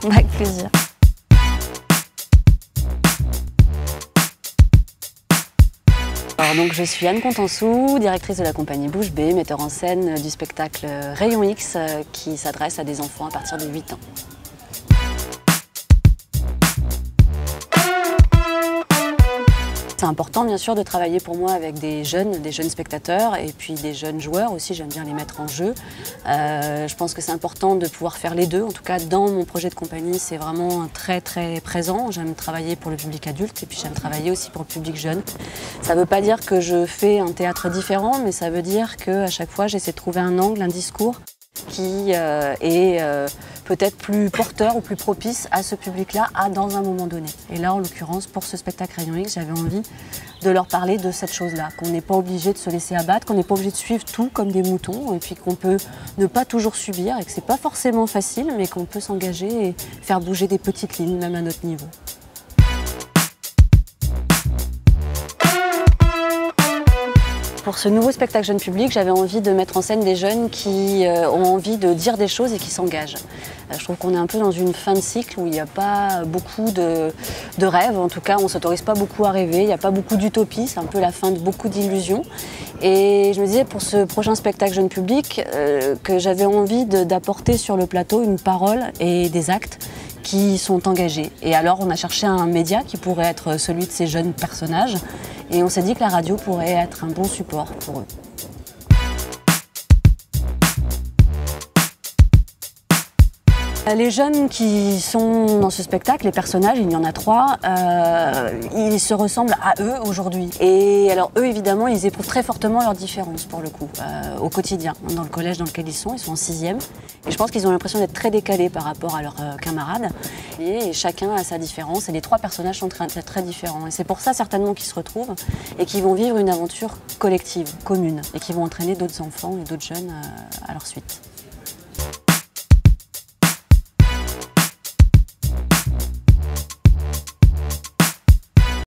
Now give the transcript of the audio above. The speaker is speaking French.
Avec plaisir. Alors donc, je suis Anne Contansou, directrice de la compagnie Bouche Bée, metteur en scène du spectacle Rayon X qui s'adresse à des enfants à partir de 8 ans. C'est important bien sûr de travailler pour moi avec des jeunes spectateurs et puis des jeunes joueurs aussi, j'aime bien les mettre en jeu. Je pense que c'est important de pouvoir faire les deux, en tout cas dans mon projet de compagnie c'est vraiment très présent. J'aime travailler pour le public adulte et puis j'aime travailler aussi pour le public jeune. Ça ne veut pas dire que je fais un théâtre différent, mais ça veut dire qu'à chaque fois j'essaie de trouver un angle, un discours qui est peut-être plus porteur ou plus propice à ce public-là dans un moment donné. Et là, en l'occurrence, pour ce spectacle Rayon X, j'avais envie de leur parler de cette chose-là, qu'on n'est pas obligé de se laisser abattre, qu'on n'est pas obligé de suivre tout comme des moutons, et puis qu'on peut ne pas toujours subir, et que c'est pas forcément facile, mais qu'on peut s'engager et faire bouger des petites lignes, même à notre niveau. Pour ce nouveau spectacle jeune public, j'avais envie de mettre en scène des jeunes qui ont envie de dire des choses et qui s'engagent. Je trouve qu'on est un peu dans une fin de cycle où il n'y a pas beaucoup de rêves, en tout cas on ne s'autorise pas beaucoup à rêver, il n'y a pas beaucoup d'utopie, c'est un peu la fin de beaucoup d'illusions. Et je me disais pour ce prochain spectacle jeune public que j'avais envie d'apporter sur le plateau une parole et des actes qui sont engagés. Et alors on a cherché un média qui pourrait être celui de ces jeunes personnages et on s'est dit que la radio pourrait être un bon support pour eux. Les jeunes qui sont dans ce spectacle, les personnages, il y en a 3, ils se ressemblent à eux aujourd'hui. Et alors eux, évidemment, ils éprouvent très fortement leurs différences pour le coup, au quotidien, dans le collège dans lequel ils sont en 6e. Et je pense qu'ils ont l'impression d'être très décalés par rapport à leurs camarades. Et chacun a sa différence et les 3 personnages sont très différents. Et c'est pour ça certainement qu'ils se retrouvent et qu'ils vont vivre une aventure collective, commune, et qui vont entraîner d'autres enfants et d'autres jeunes à leur suite.